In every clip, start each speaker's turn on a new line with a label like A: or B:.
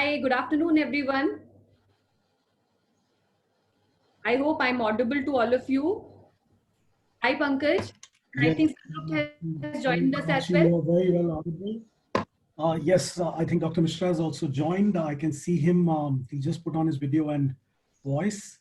A: Hi, good afternoon, everyone. I hope I'm audible to all of you. Hi, Pankaj. I
B: Yes,
A: think Santrupt has joined us as
B: Kamakshi,
A: well.
B: you are very well audible. Yes, I think Dr. Mishra has also joined. I can see him. He just put on his video and voice.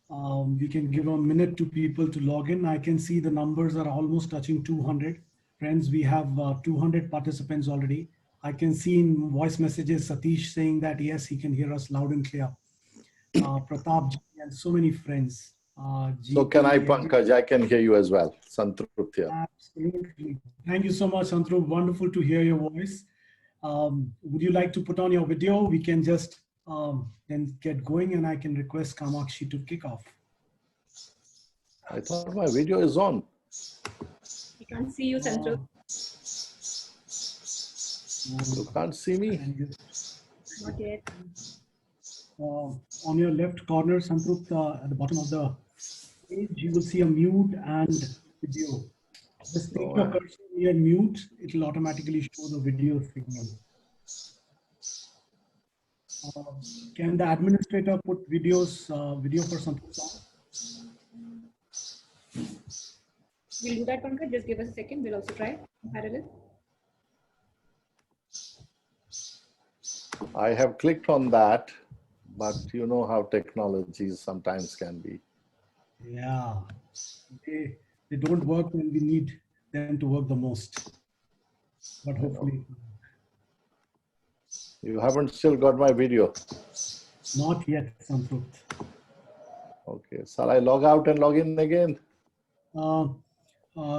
B: We can give a minute to people to log in. I can see the numbers are almost touching 200. Friends, we have 200 participants already. I can see in voice messages Satish saying that yes, he can hear us loud and clear. Pratap ji and so many friends.
C: So can I,
B: GP,
C: Pankaj? I can hear you as well. Santrupt here.
B: absolutely. Thank you so much, Santrupt. Wonderful to hear your voice. Would you like to put on your video? We can just then get going and I can request Kamakshi to kick off.
C: I thought my video is on.
A: We can't see you, Santrupt.
C: You can't see me?
A: Not yet.
B: On your left corner, Santrupt, at the bottom of the page, you will see a mute and video. Just take your cursor near mute, it will automatically show the video signal. Can the administrator put video for Santrupt on?
A: We'll do that, Pankaj. Just give us a second. We'll also try in parallel.
C: I have clicked on that, but you know how technologies sometimes can be.
B: Yeah, they don't work when we need them to work the most. But hopefully,
C: You haven't still got my video.
B: not yet, Santrupt.
C: Okay, shall I log out and log in again?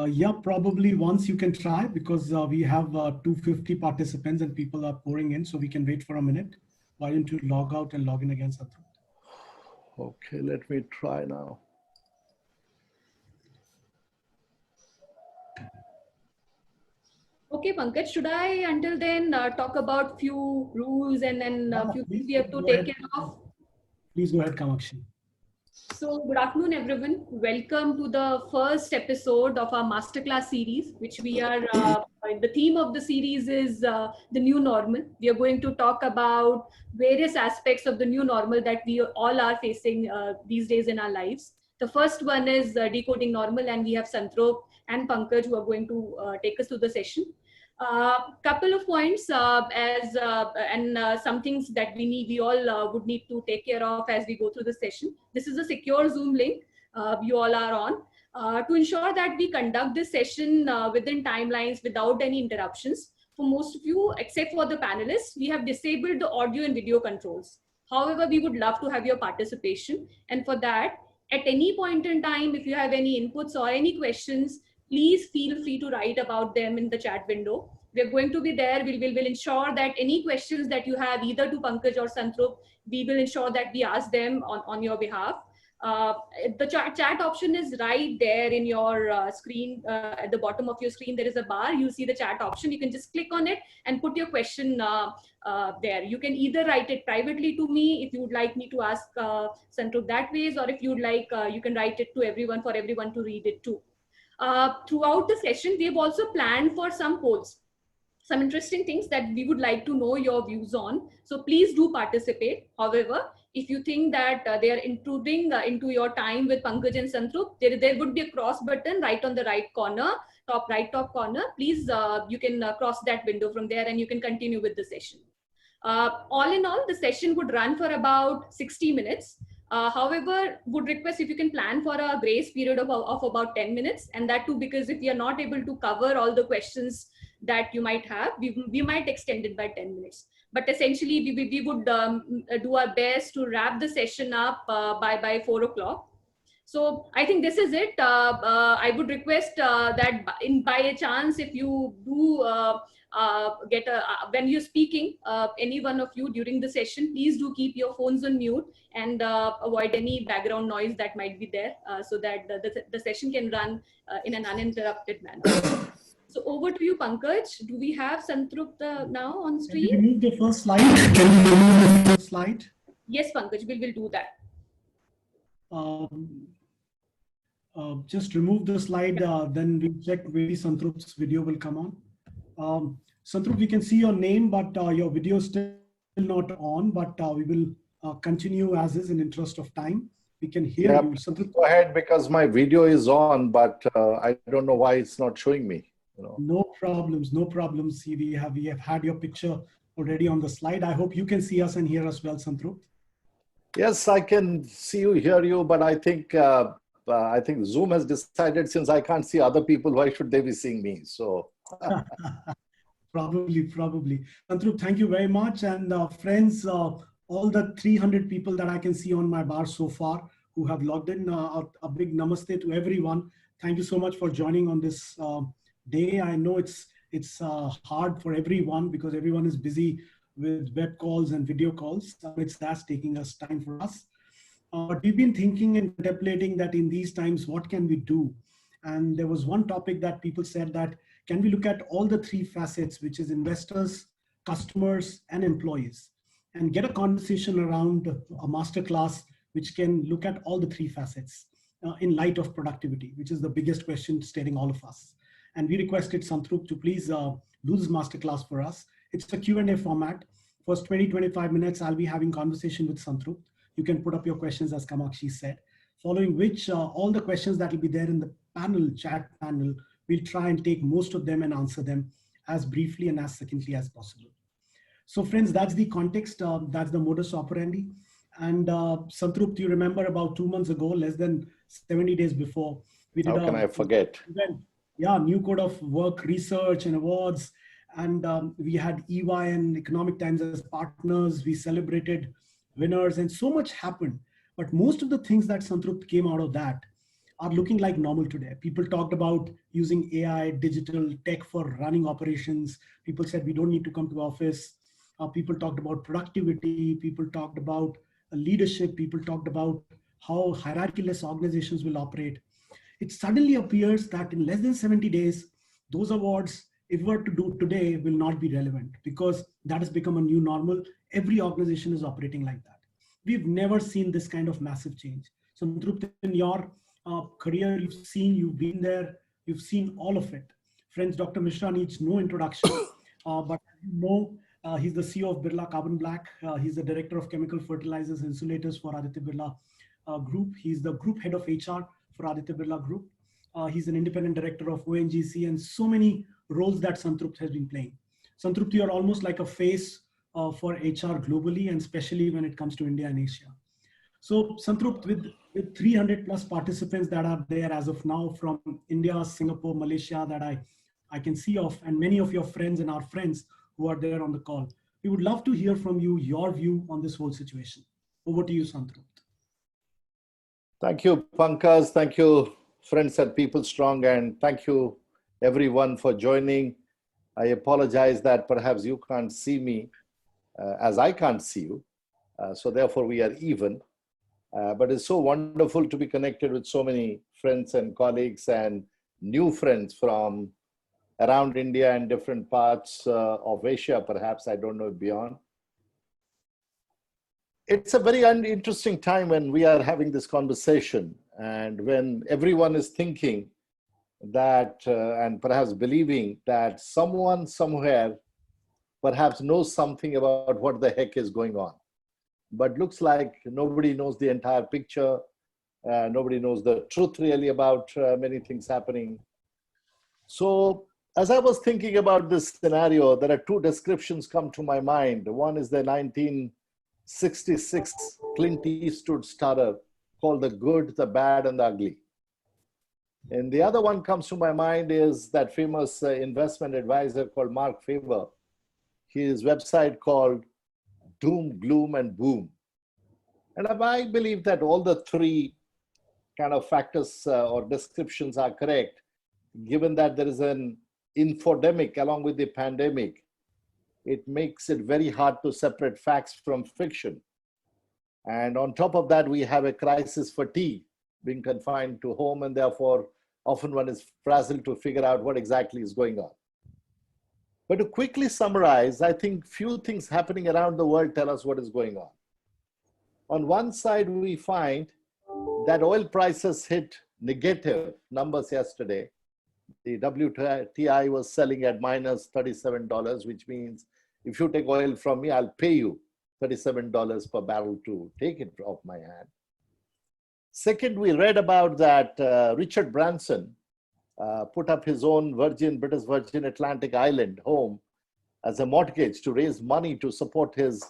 B: Yeah, probably once you can try because we have 250 participants and people are pouring in, so we can wait for a minute. Why don't you log out and log in again, Santrupt?
C: Okay, let me try now.
A: Okay, Pankaj, should I until then talk about few rules and then few things we have to take care of?
B: Please go ahead, Kamakshi.
A: So, good afternoon, everyone. Welcome to the first episode of our masterclass series, which we are, the theme of the series is the new normal. We are going to talk about various aspects of the new normal that we all are facing these days in our lives. The first one is decoding normal, and we have Santrupt and Pankaj who are going to take us through the session. Couple of points and some things that we all would need to take care of as we go through the session. This is a secure Zoom link you all are on to ensure that we conduct this session within timelines without any interruptions. For most of you, except for the panelists, we have disabled the audio and video controls. However, we would love to have your participation, and for that, at any point in time, if you have any inputs or any questions, please feel free to write about them in the chat window. We're going to be there. We'll ensure that any questions that you have, either to Pankaj or Santrupt, we will ensure that we ask them on your behalf. The chat option is right there in your screen. At the bottom of your screen, there is a bar. You see the chat option. You can just click on it and put your question there. You can either write it privately to me if you would like me to ask Santrupt that ways, or if you'd like, you can write it to everyone for everyone to read it too. Throughout the session, we have also planned for some polls, some interesting things that we would like to know your views on. So please do participate. However, if you think that they are intruding into your time with Pankaj and Santrupt, there would be a cross button right on the right corner, top corner. Please, you can cross that window from there and you can continue with the session. All in all, the session would run for about 60 minutes. However, would request if you can plan for a grace period of about 10 minutes, and that too because if we are not able to cover all the questions that you might have, we might extend it by 10 minutes. But essentially, we would do our best to wrap the session up by 4 o'clock. So I think this is it. I would request that by a chance, if you do get when you're speaking, any one of you during the session, please do keep your phones on mute and avoid any background noise that might be there so that the session can run in an uninterrupted manner. So over to you, Pankaj. Do we have Santrupt now on screen?
B: Can you remove the first slide? Can you remove the first slide?
A: Yes, Pankaj, we will do that.
B: Just remove the slide, then we check maybe Santrupt's video will come on. Santrupt, we can see your name, but your video is still not on, but we will continue as is in interest of time. We can hear you.
C: Santrupt, go ahead because my video is on, but I don't know why it's not showing me. You know.
B: No problems, no problems. See, we have had your picture already on the slide. I hope you can see us and hear us well, Santrupt.
C: Yes, I can see you, hear you, but I think Zoom has decided since I can't see other people, why should they be seeing me? So.
B: Probably. Santrupt, thank you very much. And friends, all the 300 people that I can see on my bar so far who have logged in, a big namaste to everyone. Thank you so much for joining on this day. I know it's hard for everyone because everyone is busy with web calls and video calls. That's taking us time for us. But we've been thinking and contemplating that in these times, what can we do? And there was one topic that people said that, can we look at all the three facets, which is investors, customers, and employees, and get a conversation around a masterclass which can look at all the three facets in light of productivity, which is the biggest question staring all of us. And we requested Santrupt to please do this masterclass for us. It's a Q&A format. First 20-25 minutes, I'll be having conversation with Santrupt. You can put up your questions as Kamakshi said, following which all the questions that will be there in the panel, chat panel, we'll try and take most of them and answer them as briefly and as succinctly as possible. So friends, that's the context, that's the modus operandi. And Santrupt, you remember about 2 months ago, less than 70 days before, we did
C: How can I forget?
B: Event. Yeah, new code of work research and awards. And we had EY and Economic Times as partners. We celebrated winners and so much happened. But most of the things that Santrupt came out of that are looking like normal today. People talked about using AI, digital tech for running operations. People said we don't need to come to office. People talked about productivity. People talked about leadership. People talked about how hierarchy-less organizations will operate. It suddenly appears that in less than 70 days, those awards, if we were to do today, will not be relevant because that has become a new normal. Every organization is operating like that. We've never seen this kind of massive change. So Santrupt, in your career, you've been there, you've seen all of it. Friends, Dr. Misra needs no introduction, but you know, he's the CEO of Birla Carbon Black. He's the director of chemical fertilizers, insulators for Aditya Birla Group. He's the group head of HR for Aditya Birla Group. He's an independent director of ONGC and so many roles that Santrupt has been playing. Santrupt, you're almost like a face for HR globally and especially when it comes to India and Asia. So Santrupt, with 300 plus participants that are there as of now from India, Singapore, Malaysia that I can see of, and many of your friends and our friends who are there on the call, we would love to hear from you, your view on this whole situation. Over to you, Santrupt.
C: Thank you, Pankaj. Thank you, friends at PeopleStrong, and thank you everyone for joining. I apologize that perhaps you can't see me as I can't see you. So therefore we are even. But it's so wonderful to be connected with so many friends and colleagues and new friends from around India and different parts of Asia, perhaps, I don't know, beyond. It's a very interesting time when we are having this conversation and when everyone is thinking that and perhaps believing that someone somewhere perhaps knows something about what the heck is going on. But looks like nobody knows the entire picture. Nobody knows the truth really about many things happening. So as I was thinking about this scenario, there are two descriptions come to my mind. One is the 1966 Clint Eastwood starrer called The Good, the Bad, and the Ugly. And the other one comes to my mind is that famous investment advisor called Mark Faber. His website called Doom, Gloom, and Boom. And I believe that all the three kind of factors or descriptions are correct, given that there is an infodemic along with the pandemic. It makes it very hard to separate facts from fiction. And on top of that, we have a crisis fatigue, being confined to home, and therefore often one is frazzled to figure out what exactly is going on. But to quickly summarize, I think few things happening around the world tell us what is going on. On one side, we find that oil prices hit negative numbers yesterday. The WTI was selling at minus $37, which means if you take oil from me, I'll pay you $37 per barrel to take it off my hand. Second, we read about that Richard Branson put up his own British Virgin Atlantic Island home as a mortgage to raise money to support his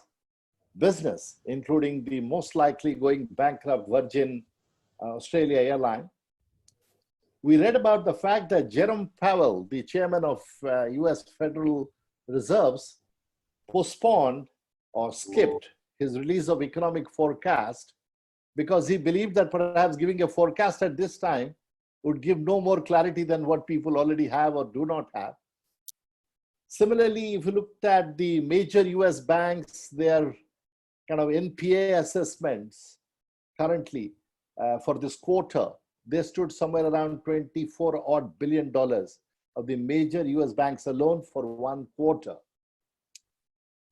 C: business, including the most likely going bankrupt Virgin Australia airline. We read about the fact that Jerome Powell, the chairman of US Federal Reserves, postponed or skipped his release of economic forecast because he believed that perhaps giving a forecast at this time would give no more clarity than what people already have or do not have. Similarly, if you looked at the major US banks, their kind of NPA assessments currently for this quarter, they stood somewhere around $24 odd billion of the major US banks alone for one quarter.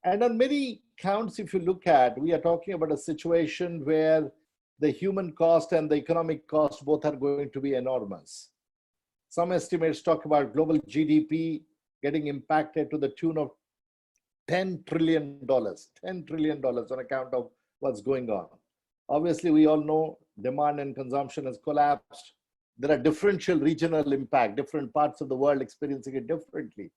C: And on many counts, if you look at, we are talking about a situation where the human cost and the economic cost both are going to be enormous. Some estimates talk about global GDP getting impacted to the tune of $10 trillion on account of what's going on. Obviously, we all know demand and consumption has collapsed. There are differential regional impact, different parts of the world experiencing it differently.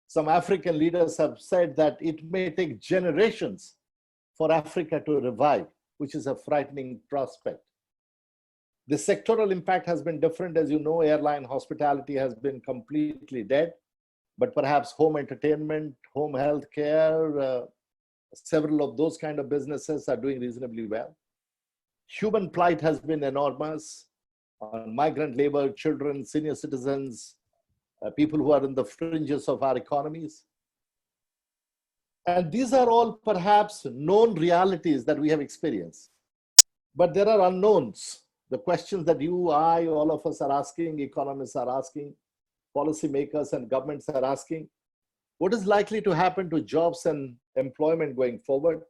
C: Some African leaders have said that it may take generations for Africa to revive, which is a frightening prospect. The sectoral impact has been different. As you know, airline hospitality has been completely dead, but perhaps home entertainment, home health care, several of those kind of businesses are doing reasonably well. Human plight has been enormous on migrant labor, children, senior citizens, people who are in the fringes of our economies. And these are all perhaps known realities that we have experienced. But there are unknowns. The questions that you, I, all of us are asking, economists are asking, policymakers and governments are asking, what is likely to happen to jobs and employment going forward?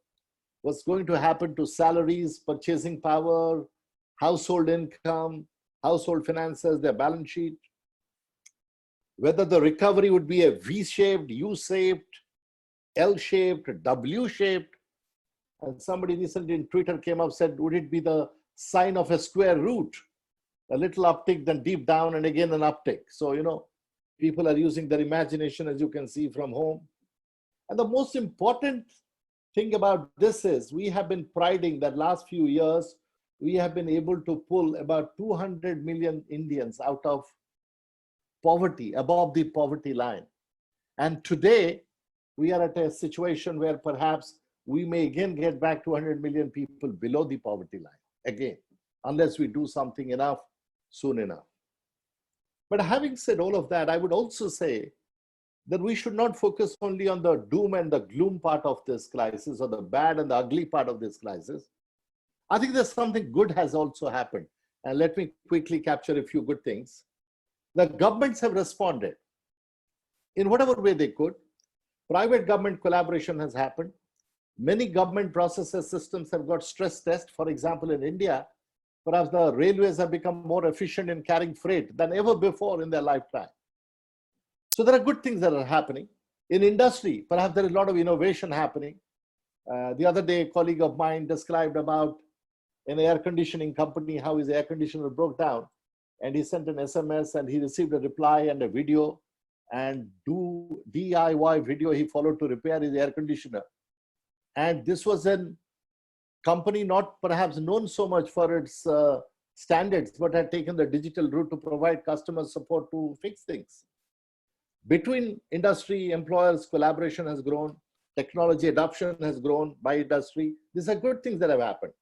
C: What's going to happen to salaries, purchasing power, household income, household finances, their balance sheet? Whether the recovery would be a V-shaped, U-shaped, L-shaped, W-shaped. And somebody recently in Twitter came up, said, would it be the sign of a square root? A little uptick, then deep down, and again an uptick. So, you know, people are using their imagination, as you can see from home. And the most important thing about this is we have been priding that last few years, we have been able to pull about 200 million Indians out of poverty, above the poverty line. And today, we are at a situation where perhaps we may again get back to 100 million people below the poverty line, again, unless we do something enough soon enough. But having said all of that, I would also say that we should not focus only on the doom and the gloom part of this crisis or the bad and the ugly part of this crisis. I think there's something good has also happened. And let me quickly capture a few good things. The governments have responded in whatever way they could. Private government collaboration has happened. Many government processes, systems have got stress tests. For example, in India, perhaps the railways have become more efficient in carrying freight than ever before in their lifetime. So there are good things that are happening. In industry, perhaps there is a lot of innovation happening. The other day, a colleague of mine described about an air conditioning company, how his air conditioner broke down. And he sent an SMS and he received a reply and a video, and DIY video he followed to repair his air conditioner. And this was a company not perhaps known so much for its standards, but had taken the digital route to provide customer support to fix things. Between industry, employers, collaboration has grown, technology adoption has grown by industry. These are good things that have happened.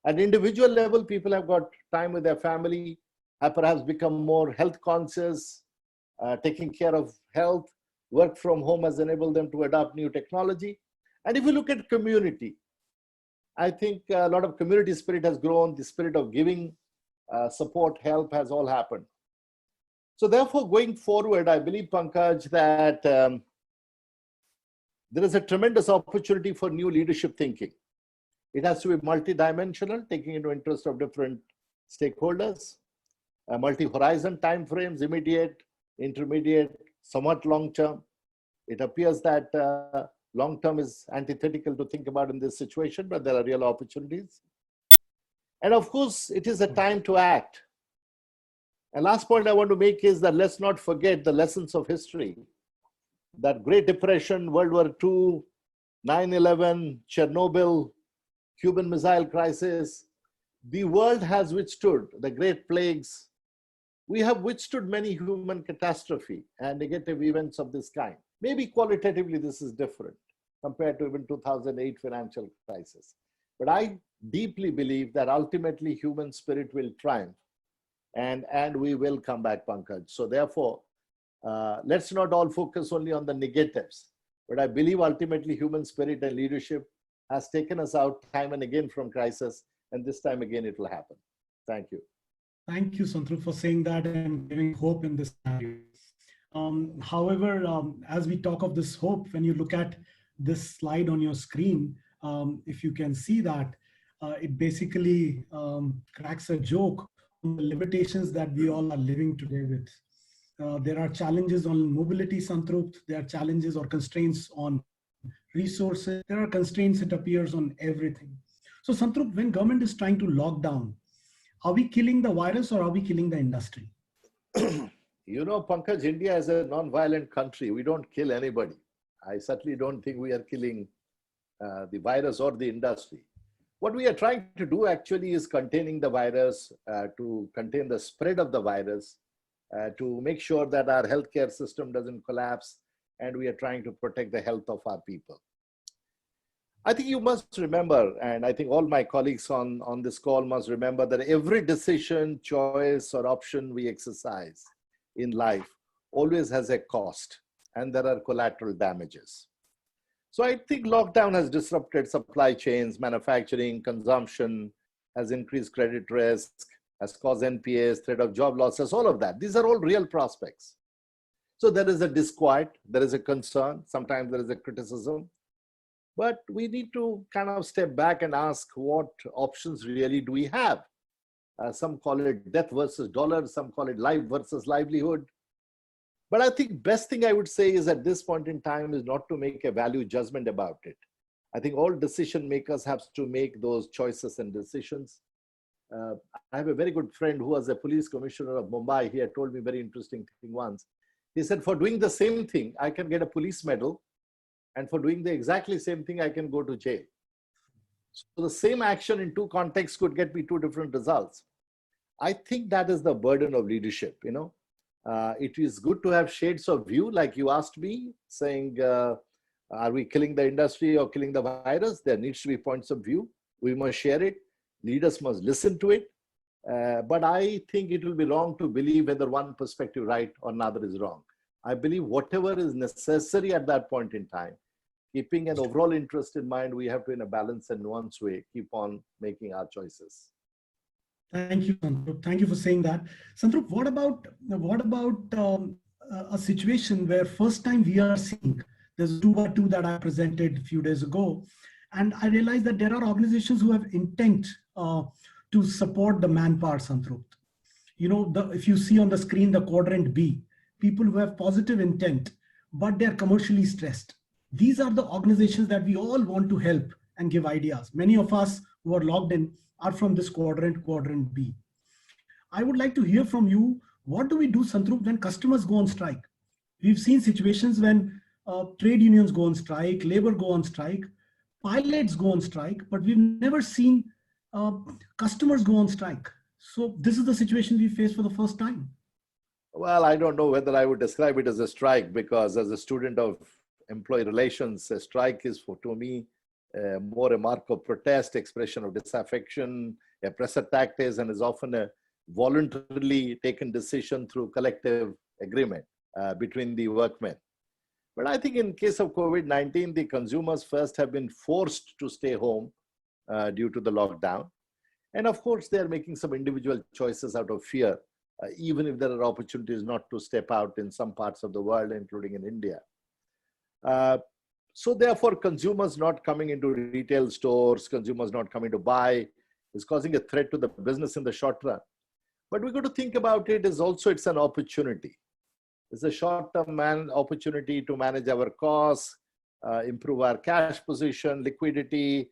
C: At individual level, people have got time with their family, have perhaps become more health conscious, taking care of health. Work from home has enabled them to adopt new technology. And if you look at community, I think a lot of community spirit has grown, the spirit of giving, support, help has all happened. So therefore, going forward, I believe, Pankaj, that there is a tremendous opportunity for new leadership thinking. It has to be multidimensional, taking into interest of different stakeholders, multi-horizon timeframes, immediate, intermediate, somewhat long-term. It appears that Long term is antithetical to think about in this situation, but there are real opportunities. And of course, it is a time to act. And last point I want to make is that let's not forget the lessons of history. That Great Depression, World War II, 9/11, Chernobyl, Cuban Missile Crisis. The world has withstood the Great Plagues. We have withstood many human catastrophe and negative events of this kind. Maybe qualitatively this is different compared to even 2008 financial crisis. But I deeply believe that ultimately human spirit will triumph and we will come back, Pankaj. So therefore, let's not all focus only on the negatives. But I believe ultimately human spirit and leadership has taken us out time and again from crisis. And this time again, it will happen. Thank you.
B: Thank you, Santrupt, for saying that and giving hope in this scenario. However, as we talk of this hope, when you look at this slide on your screen, if you can see that, it basically cracks a joke on the limitations that we all are living today with. There are challenges on mobility, Santrupt. There are challenges or constraints on resources. There are constraints, it appears, on everything. So Santrupt, when government is trying to lock down, are we killing the virus or are we killing the industry?
C: You know, Pankaj, India is a non-violent country. We don't kill anybody. I certainly don't think we are killing the virus or the industry. What we are trying to do actually is containing the virus, to contain the spread of the virus, to make sure that our healthcare system doesn't collapse, and we are trying to protect the health of our people. I think you must remember, and I think all my colleagues on this call must remember, that every decision, choice, or option we exercise in life always has a cost, and there are collateral damages. So I think lockdown has disrupted supply chains, manufacturing, consumption, has increased credit risk, has caused NPAs, threat of job losses, all of that. These are all real prospects. So there is a disquiet, there is a concern, sometimes there is a criticism. But we need to kind of step back and ask, what options really do we have? Some call it death versus dollar, some call it life versus livelihood. But I think best thing I would say is at this point in time is not to make a value judgment about it. I think all decision makers have to make those choices and decisions. I have a very good friend who was a police commissioner of Mumbai. He had told me a very interesting thing once. He said, for doing the same thing, I can get a police medal. And for doing the exactly same thing, I can go to jail. So the same action in two contexts could get me two different results. I think that is the burden of leadership, you know. It is good to have shades of view, like you asked me, saying, are we killing the industry or killing the virus? There needs to be points of view. We must share it. Leaders must listen to it. But I think it will be wrong to believe whether one perspective right or another is wrong. I believe whatever is necessary at that point in time, keeping an overall interest in mind, we have to, in a balanced and nuanced way, keep on making our choices.
B: Thank you, Santrupt. Thank you for saying that. Santrupt, what about a situation where first time we are seeing, there's 2x2 that I presented a few days ago, and I realized that there are organizations who have intent to support the manpower, Santrupt. You know, if you see on the screen, the quadrant B, people who have positive intent, but they're commercially stressed. These are the organizations that we all want to help and give ideas. Many of us who are logged in are from this quadrant B. I would like to hear from you, what do we do, Santrupt, when customers go on strike? We've seen situations when trade unions go on strike, labor go on strike, pilots go on strike, but we've never seen customers go on strike. So this is the situation we face for the first time.
C: Well, I don't know whether I would describe it as a strike, because as a student of employee relations, a strike is, to me, more a mark of protest, expression of disaffection, a pressure tactics, and is often a voluntarily taken decision through collective agreement between the workmen. But I think in case of COVID-19, the consumers first have been forced to stay home due to the lockdown. And of course, they're making some individual choices out of fear, even if there are opportunities not to step out in some parts of the world, including in India. So therefore, consumers not coming into retail stores, consumers not coming to buy is causing a threat to the business in the short run. But we've got to think about it as also it's an opportunity. It's a short-term opportunity to manage our costs, improve our cash position, liquidity,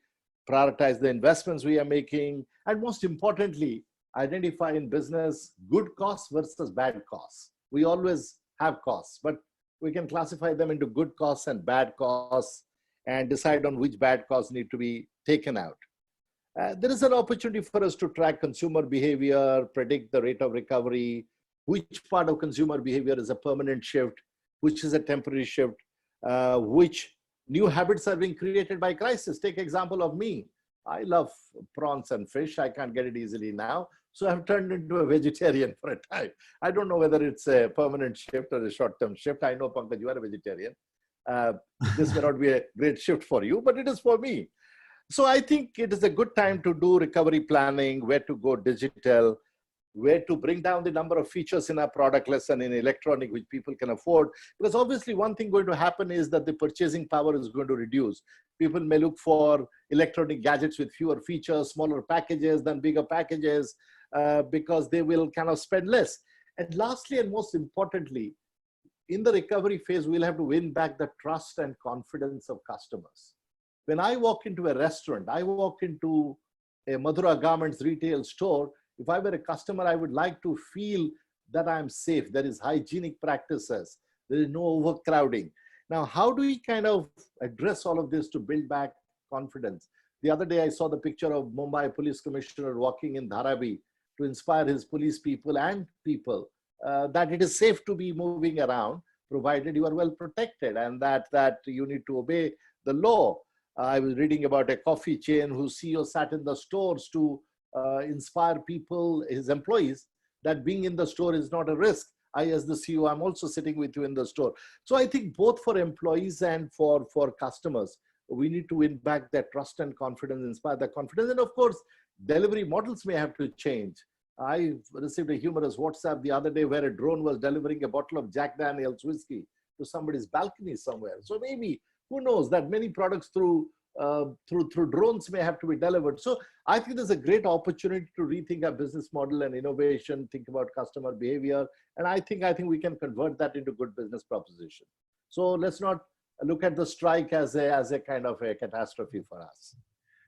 C: prioritize the investments we are making, and most importantly, identify in business good costs versus bad costs. We always have costs, but we can classify them into good costs and bad costs and decide on which bad costs need to be taken out. There is an opportunity for us to track consumer behavior, predict the rate of recovery, which part of consumer behavior is a permanent shift, which is a temporary shift, which new habits are being created by crisis. Take example of me. I love prawns and fish. I can't get it easily now. So I've turned into a vegetarian for a time. I don't know whether it's a permanent shift or a short-term shift. I know, Pankaj, you are a vegetarian. This may not be a great shift for you, but it is for me. So I think it is a good time to do recovery planning, where to go digital, where to bring down the number of features in our product list and in electronic, which people can afford. Because obviously one thing going to happen is that the purchasing power is going to reduce. People may look for electronic gadgets with fewer features, smaller packages than bigger packages, because they will kind of spend less. And lastly, and most importantly, in the recovery phase, we'll have to win back the trust and confidence of customers. When I walk into a restaurant, I walk into a Madhura Garments retail store, if I were a customer, I would like to feel that I'm safe. There is hygienic practices. There is no overcrowding. Now, how do we kind of address all of this to build back confidence? The other day, I saw the picture of Mumbai Police Commissioner walking in Dharavi to inspire his police people and people that it is safe to be moving around, provided you are well protected, and that you need to obey the law. I was reading about a coffee chain whose CEO sat in the stores to inspire people, his employees, that being in the store is not a risk. I, as the CEO, I'm also sitting with you in the store. So I think both for employees and for customers, we need to win back their trust and confidence, inspire their confidence. And of course, delivery models may have to change. I received a humorous WhatsApp the other day where a drone was delivering a bottle of Jack Daniel's whiskey to somebody's balcony somewhere. So maybe, who knows, that many products through drones may have to be delivered. So I think there's a great opportunity to rethink our business model and innovation, think about customer behavior. And I think we can convert that into good business proposition. So let's not look at the strike as a kind of a catastrophe for us.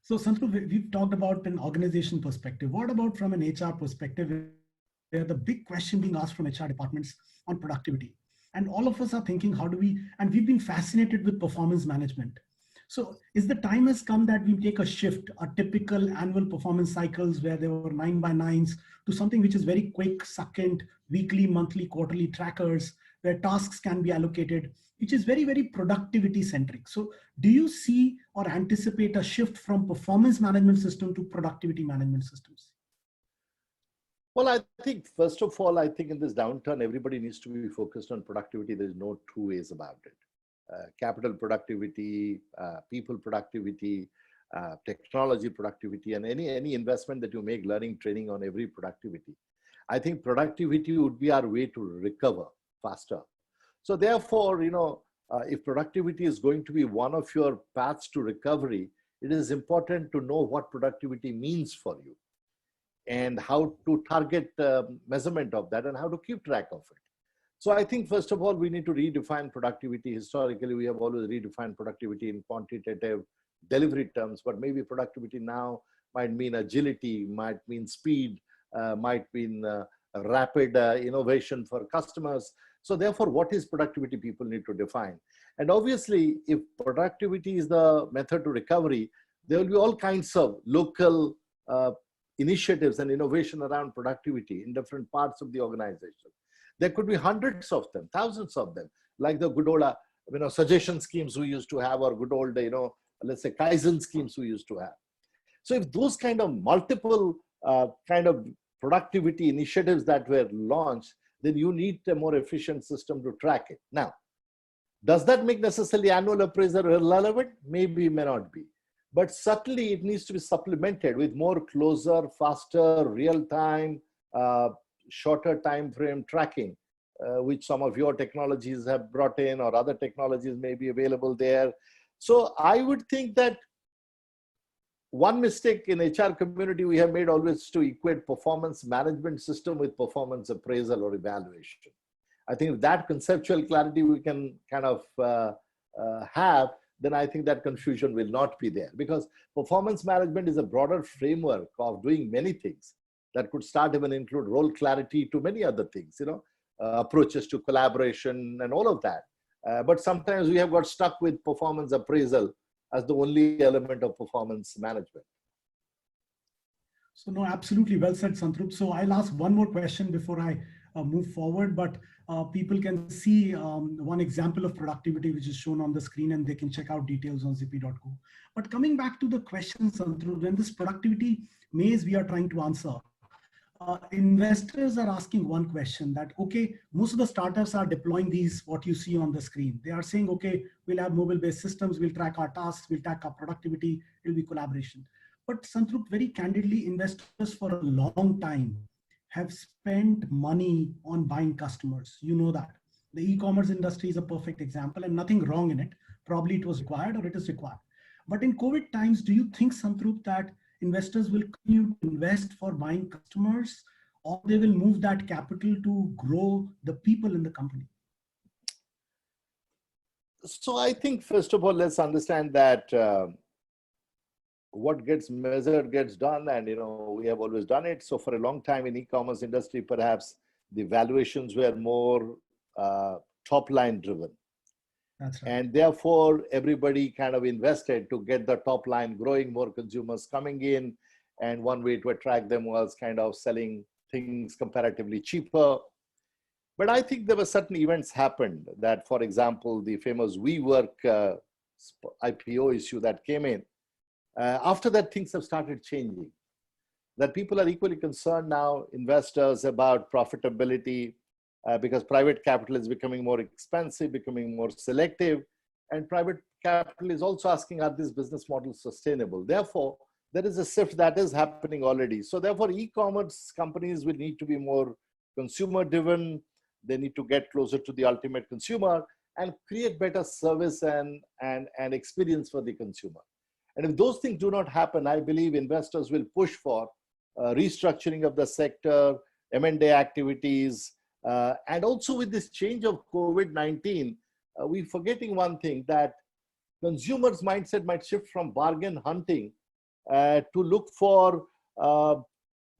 B: So Santrupt, we've talked about an organization perspective. What about from an HR perspective, where the big question being asked from HR departments on productivity? And all of us are thinking, how do we, and we've been fascinated with performance management. So is the time has come that we take a shift, a typical annual performance cycles where there were 9x9s to something which is very quick, succinct, weekly, monthly, quarterly trackers, where tasks can be allocated, which is very, very productivity centric. So do you see or anticipate a shift from performance management system to productivity management systems?
C: Well, I think, first of all, I think in this downturn, everybody needs to be focused on productivity. There's no two ways about it. Capital productivity, people productivity, technology productivity, and any investment that you make, learning, training on every productivity. I think productivity would be our way to recover faster. So therefore, if productivity is going to be one of your paths to recovery, it is important to know what productivity means for you and how to target measurement of that and how to keep track of it. So I think, first of all, we need to redefine productivity. Historically, we have always redefined productivity in quantitative delivery terms, but maybe productivity now might mean agility, might mean speed, might mean rapid innovation for customers. So therefore, what is productivity? People need to define. And obviously, if productivity is the method to recovery, there will be all kinds of local initiatives and innovation around productivity in different parts of the organization. There could be hundreds of them, thousands of them, like the good old suggestion schemes we used to have, or good old, let's say Kaizen schemes we used to have. So if those kind of multiple kind of productivity initiatives that were launched, then you need a more efficient system to track it. Now, does that make necessarily annual appraisal relevant? Maybe, may not be. But certainly it needs to be supplemented with more closer, faster, real-time, shorter time frame tracking, which some of your technologies have brought in, or other technologies may be available there. So I would think that one mistake in HR community we have made always to equate performance management system with performance appraisal or evaluation. I think if that conceptual clarity we can kind of have, then I think that confusion will not be there, because performance management is a broader framework of doing many things that could start even include role clarity to many other things, approaches to collaboration and all of that. But sometimes we have got stuck with performance appraisal as the only element of performance management.
B: So no, absolutely well said, Santrupt. So I'll ask one more question before I move forward, but people can see one example of productivity which is shown on the screen, and they can check out details on zippy.co. But coming back to the question, Santrupt, when this productivity maze we are trying to answer, investors are asking one question that, okay, most of the startups are deploying these, what you see on the screen. They are saying, okay, we'll have mobile-based systems, we'll track our tasks, we'll track our productivity, it'll be collaboration. But Santrupt, very candidly, investors for a long time have spent money on buying customers. You know that. The e-commerce industry is a perfect example, and nothing wrong in it. Probably it was required or it is required. But in COVID times, do you think, Santrupt, that investors will continue to invest for buying customers, or they will move that capital to grow the people in the company?
C: So I think, first of all, let's understand that what gets measured gets done, and we have always done it. So for a long time in e-commerce industry, perhaps the valuations were more top line driven.
B: That's right.
C: And therefore everybody kind of invested to get the top line growing, more consumers coming in, and one way to attract them was kind of selling things comparatively cheaper. But I think there were certain events happened that, for example, the famous WeWork IPO issue that came in. After that, things have started changing. That people are equally concerned now, investors, about profitability, because private capital is becoming more expensive, becoming more selective, and private capital is also asking, are these business models sustainable? Therefore, there is a shift that is happening already. So therefore, e-commerce companies will need to be more consumer driven. They need to get closer to the ultimate consumer and create better service and experience for the consumer. And if those things do not happen, I believe investors will push for restructuring of the sector, M&A activities, and also with this change of COVID-19, we're forgetting one thing, that consumers' mindset might shift from bargain hunting to look for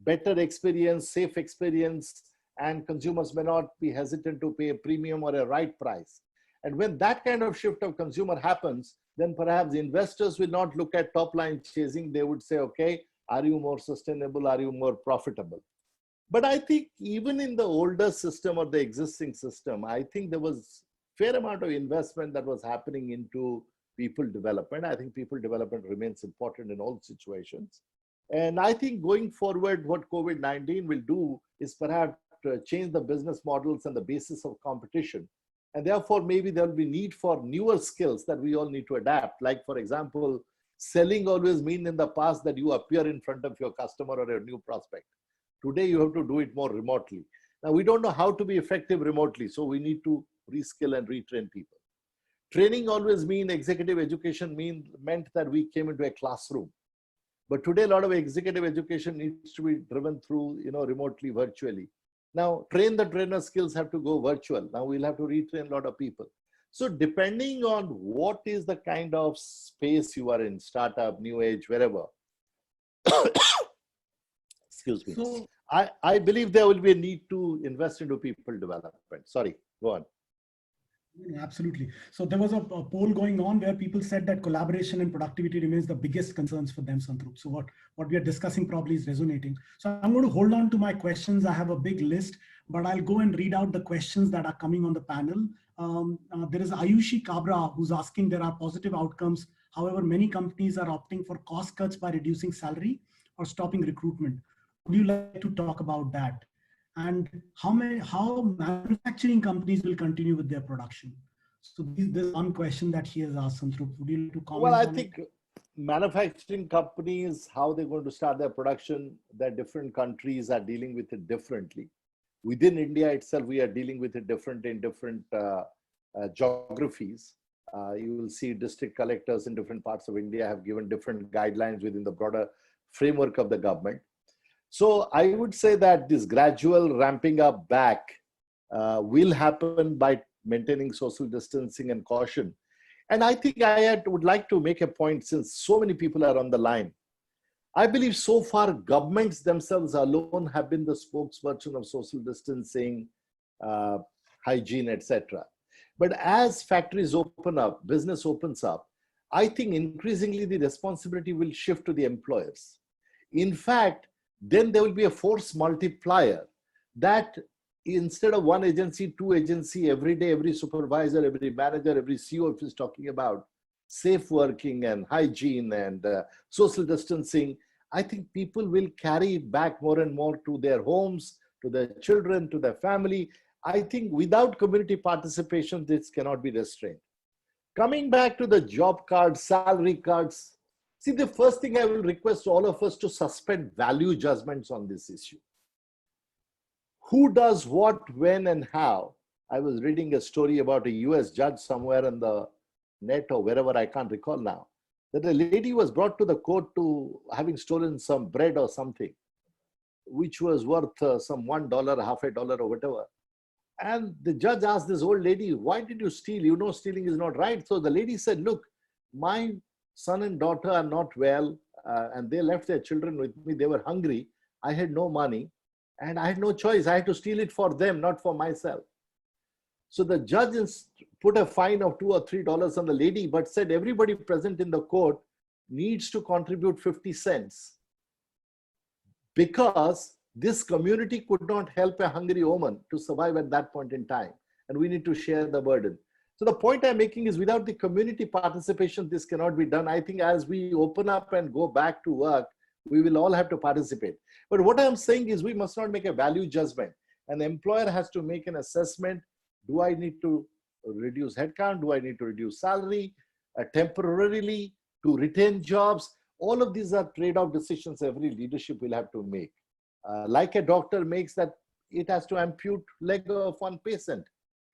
C: better experience, safe experience, and consumers may not be hesitant to pay a premium or a right price. And when that kind of shift of consumer happens, then perhaps investors will not look at top line chasing. They would say, okay, are you more sustainable? Are you more profitable? But I think even in the older system or the existing system, I think there was fair amount of investment that was happening into people development. I think people development remains important in all situations. And I think going forward, what COVID-19 will do is perhaps change the business models and the basis of competition. And therefore, maybe there will be need for newer skills that we all need to adapt. Like, for example, selling always mean in the past that you appear in front of your customer or a new prospect. Today, you have to do it more remotely. Now, we don't know how to be effective remotely, so we need to reskill and retrain people. Training always mean executive education meant that we came into a classroom. But today, a lot of executive education needs to be driven through, remotely, virtually. Now, train the trainer skills have to go virtual. Now we'll have to retrain a lot of people. So depending on what is the kind of space you are in, startup, new age, wherever, excuse me. So, I believe there will be a need to invest into people development. Sorry, go on.
B: Absolutely. So there was a poll going on where people said that collaboration and productivity remains the biggest concerns for them, Santrupt. So what we are discussing probably is resonating. So I'm going to hold on to my questions. I have a big list, but I'll go and read out the questions that are coming on the panel. There is Ayushi Kabra who's asking, there are positive outcomes. However, many companies are opting for cost cuts by reducing salary or stopping recruitment. Would you like to talk about that? And how manufacturing companies will continue with their production? So this is one question that he has asked, Santrupt. Would you like to comment?
C: Well, I think manufacturing companies, how they're going to start their production, that different countries are dealing with it differently. Within India itself, we are dealing with it different in different geographies. You will see district collectors in different parts of India have given different guidelines within the broader framework of the government. So I would say that this gradual ramping up back will happen by maintaining social distancing and caution. And I think would like to make a point, since so many people are on the line. I believe so far governments themselves alone have been the spokesperson of social distancing, hygiene, etc. But as factories open up, business opens up, I think increasingly the responsibility will shift to the employers. In fact, then there will be a force multiplier that instead of one agency, two agency, every day, every supervisor, every manager, every CEO is talking about safe working and hygiene and social distancing. I think people will carry it back more and more to their homes, to their children, to their family. I think without community participation, this cannot be restrained. Coming back to the job cards, salary cards, see, the first thing I will request all of us to suspend value judgments on this issue. Who does what, when, and how? I was reading a story about a US judge somewhere on the net or wherever, I can't recall now, that a lady was brought to the court to having stolen some bread or something, which was worth some $1, half a dollar or whatever. And the judge asked this old lady, why did you steal? You know stealing is not right. So the lady said, look, my son and daughter are not well, and they left their children with me. They were hungry. I had no money, and I had no choice. I had to steal it for them, not for myself. So the judge put a fine of $2 or $3 on the lady, but said everybody present in the court needs to contribute 50 cents because this community could not help a hungry woman to survive at that point in time. And we need to share the burden. So the point I'm making is without the community participation, this cannot be done. I think as we open up and go back to work, we will all have to participate. But what I'm saying is we must not make a value judgment. An employer has to make an assessment. Do I need to reduce headcount? Do I need to reduce salary temporarily to retain jobs? All of these are trade-off decisions every leadership will have to make. Like a doctor makes that it has to ampute leg of one patient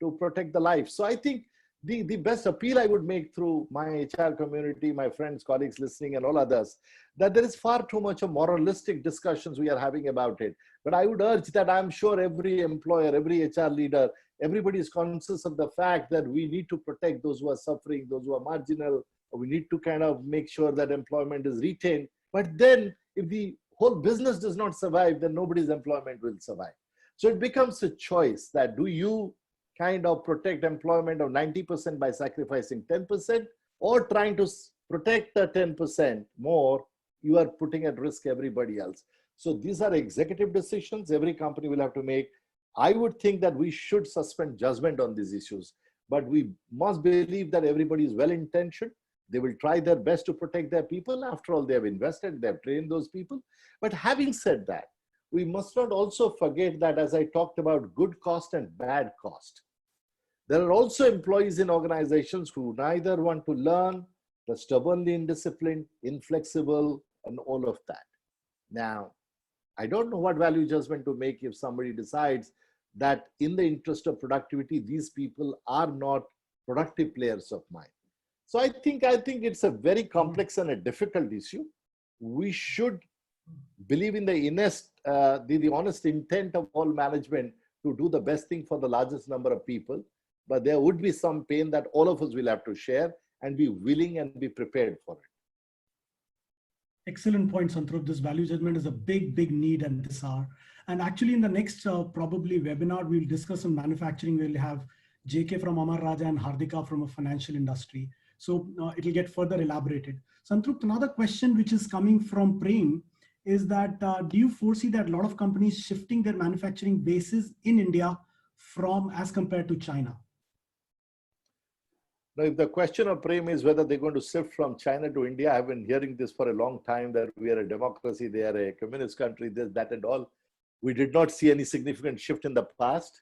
C: to protect the life. So I think the best appeal I would make through my HR community, my friends, colleagues listening and all others, that there is far too much of moralistic discussions we are having about it. But I would urge that I'm sure every employer, every HR leader, everybody is conscious of the fact that we need to protect those who are suffering, those who are marginal. We need to kind of make sure that employment is retained. But then if the whole business does not survive, then nobody's employment will survive. So it becomes a choice that do you kind of protect employment of 90% by sacrificing 10%, or trying to protect the 10% more, you are putting at risk everybody else. So these are executive decisions every company will have to make. I would think that we should suspend judgment on these issues, but we must believe that everybody is well-intentioned. They will try their best to protect their people. After all, they have invested, they have trained those people. But having said that, we must not also forget that, as I talked about good cost and bad cost, there are also employees in organizations who neither want to learn, they're stubbornly indisciplined, inflexible, and all of that. Now, I don't know what value judgment to make if somebody decides that in the interest of productivity, these people are not productive players of mine. So I think it's a very complex and a difficult issue. We should believe in the honest intent of all management to do the best thing for the largest number of people. But there would be some pain that all of us will have to share and be willing and be prepared for it.
B: Excellent point, Santrupt. This value judgment is a big, big need at this hour. And actually in the next probably webinar, we'll discuss on manufacturing. We'll have JK from Amar Raja and Hardika from a financial industry. So it'll get further elaborated. Santrupt, another question which is coming from Prem is that do you foresee that a lot of companies shifting their manufacturing bases in India as compared to China?
C: Now, if the question of Prem is whether they're going to shift from China to India, I've been hearing this for a long time, that we are a democracy, they are a communist country, this, that, and all. We did not see any significant shift in the past.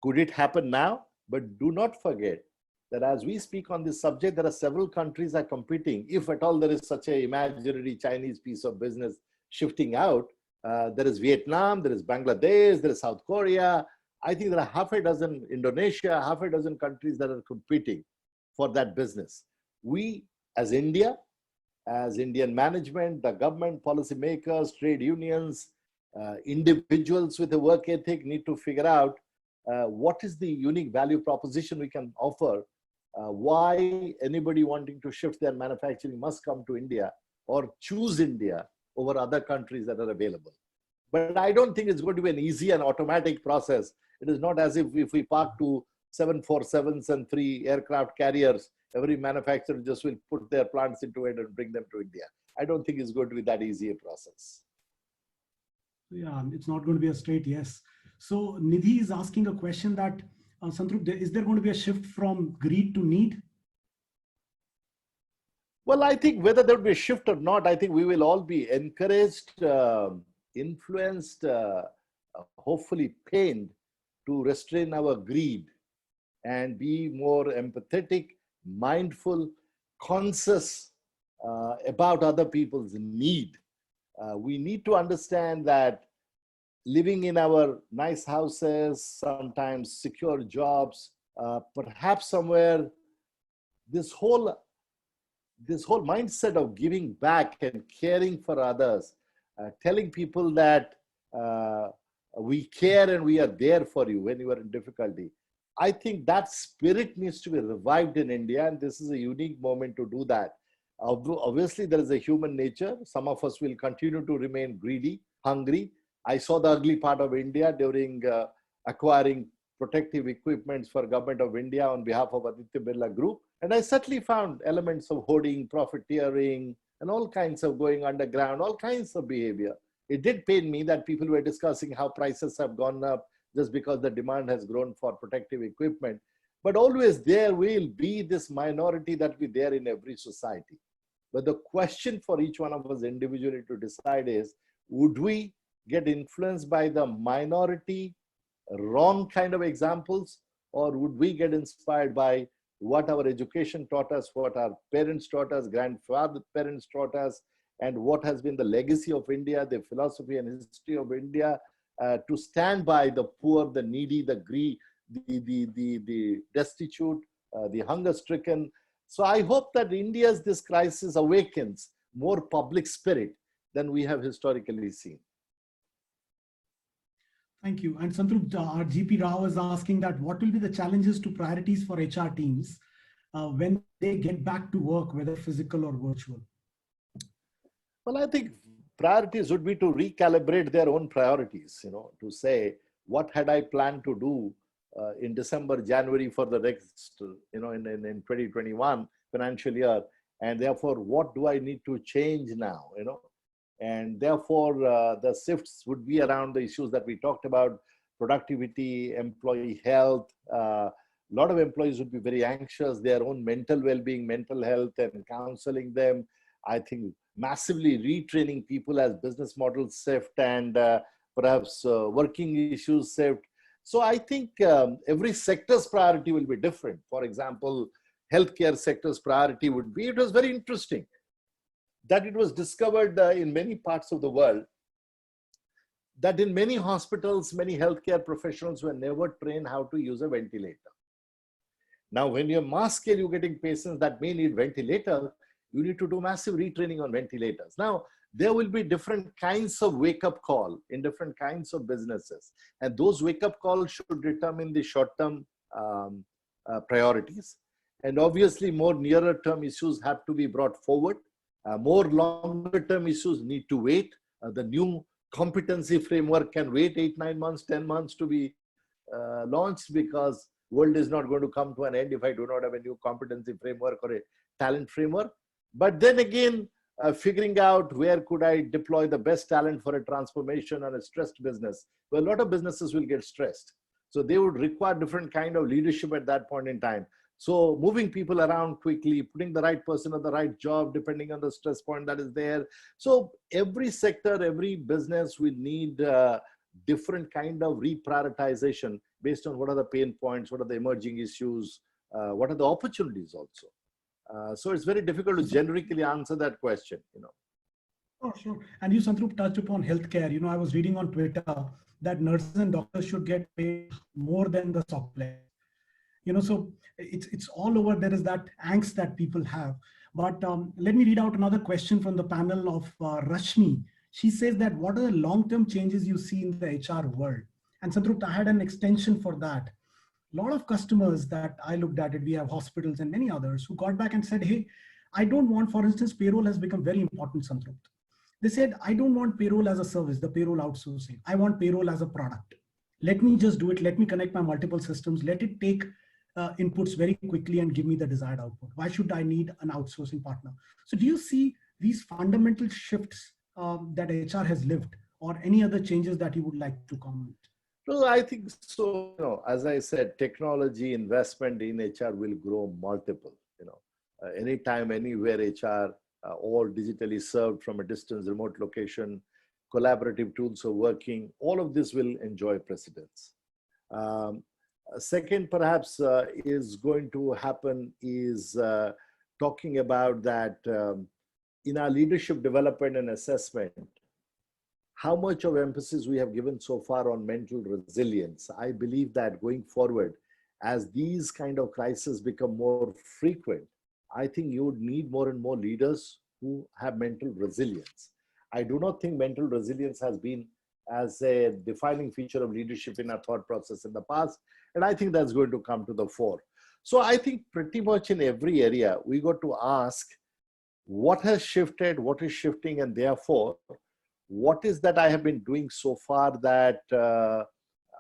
C: Could it happen now? But do not forget that as we speak on this subject, there are several countries are competing. If at all there is such an imaginary Chinese piece of business shifting out, there is Vietnam, there is Bangladesh, there is South Korea. I think there are half a dozen, Indonesia, half a dozen countries that are competing for that business. We, as India, as Indian management, the government, policymakers, trade unions, individuals with a work ethic need to figure out what is the unique value proposition we can offer why anybody wanting to shift their manufacturing must come to India or choose India over other countries that are available. But I don't think it's going to be an easy and automatic process. It is not as if we park two 747s and 3 aircraft carriers, every manufacturer just will put their plants into it and bring them to India. I don't think it's going to be that easy a process.
B: Yeah, it's not going to be a straight yes. So Nidhi is asking a question that, Santrupt, is there going to be a shift from greed to need?
C: Well, I think whether there will be a shift or not, I think we will all be encouraged, influenced, hopefully pained to restrain our greed and be more empathetic, mindful, conscious about other people's need. We need to understand that living in our nice houses, sometimes secure jobs, perhaps somewhere this whole mindset of giving back and caring for others, telling people that we care and we are there for you when you are in difficulty. I think that spirit needs to be revived in India, and this is a unique moment to do that. Obviously, there is a human nature. Some of us will continue to remain greedy, hungry. I saw the ugly part of India during acquiring protective equipments for Government of India on behalf of Aditya Birla Group. And I certainly found elements of hoarding, profiteering, and all kinds of going underground, all kinds of behavior. It did pain me that people were discussing how prices have gone up just because the demand has grown for protective equipment. But always there will be this minority that will be there in every society. But the question for each one of us individually to decide is, would we get influenced by the minority, wrong kind of examples, or would we get inspired by what our education taught us, what our parents taught us, grandfather parents taught us, and what has been the legacy of India, the philosophy and history of India, to stand by the poor, the needy, the greedy, the destitute, the hunger-stricken. So I hope that India's this crisis awakens more public spirit than we have historically seen.
B: Thank you. And Santrupt, our GP Rao is asking that what will be the challenges to priorities for HR teams when they get back to work, whether physical or virtual?
C: Well, I think priorities would be to recalibrate their own priorities, to say, what had I planned to do in December, January for the next, in 2021 financial year, and therefore, what do I need to change now, And therefore, the shifts would be around the issues that we talked about: productivity, employee health. A lot of employees would be very anxious, their own mental well-being, mental health, and counseling them. I think massively retraining people as business models shift and perhaps working issues shift. So I think every sector's priority will be different. For example, healthcare sector's priority would be, it was very interesting that it was discovered in many parts of the world that in many hospitals, many healthcare professionals were never trained how to use a ventilator. Now, when you're mass scale, you're getting patients that may need ventilator, you need to do massive retraining on ventilators. Now, there will be different kinds of wake-up call in different kinds of businesses. And those wake-up calls should determine the short-term priorities. And obviously, more nearer-term issues have to be brought forward. More longer-term issues need to wait. The new competency framework can wait 8, 9 months, 10 months to be launched, because world is not going to come to an end if I do not have a new competency framework or a talent framework. But then again, figuring out where could I deploy the best talent for a transformation on a stressed business. Well, a lot of businesses will get stressed. So they would require different kind of leadership at that point in time. So moving people around quickly, putting the right person at the right job, depending on the stress point that is there. So every sector, every business will need different kind of reprioritization based on what are the pain points, what are the emerging issues, what are the opportunities also. So it's very difficult to generically answer that question,
B: Oh, sure. And you, Santrupt, touched upon healthcare. I was reading on Twitter that nurses and doctors should get paid more than the software. So it's all over. There is that angst that people have. But let me read out another question from the panel of Rashmi. She says that what are the long-term changes you see in the HR world? And Santrupt, I had an extension for that. A lot of customers that I looked at it, we have hospitals and many others who got back and said, hey, I don't want, for instance, payroll has become very important, Santrupt. They said, I don't want payroll as a service, the payroll outsourcing. I want payroll as a product. Let me just do it. Let me connect my multiple systems. Let it take inputs very quickly and give me the desired output. Why should I need an outsourcing partner? So do you see these fundamental shifts that HR has lived, or any other changes that you would like to comment?
C: No, I think so. As I said, technology investment in HR will grow multiple. Anytime, anywhere, HR, all digitally served from a distance, remote location, collaborative tools are working. All of this will enjoy precedence. Second, perhaps, is going to happen is talking about that in our leadership development and assessment, how much of emphasis we have given so far on mental resilience. I believe that going forward, as these kind of crises become more frequent, I think you would need more and more leaders who have mental resilience. I do not think mental resilience has been as a defining feature of leadership in our thought process in the past. And I think that's going to come to the fore. So I think pretty much in every area, we got to ask what has shifted, what is shifting, and therefore, what is that I have been doing so far that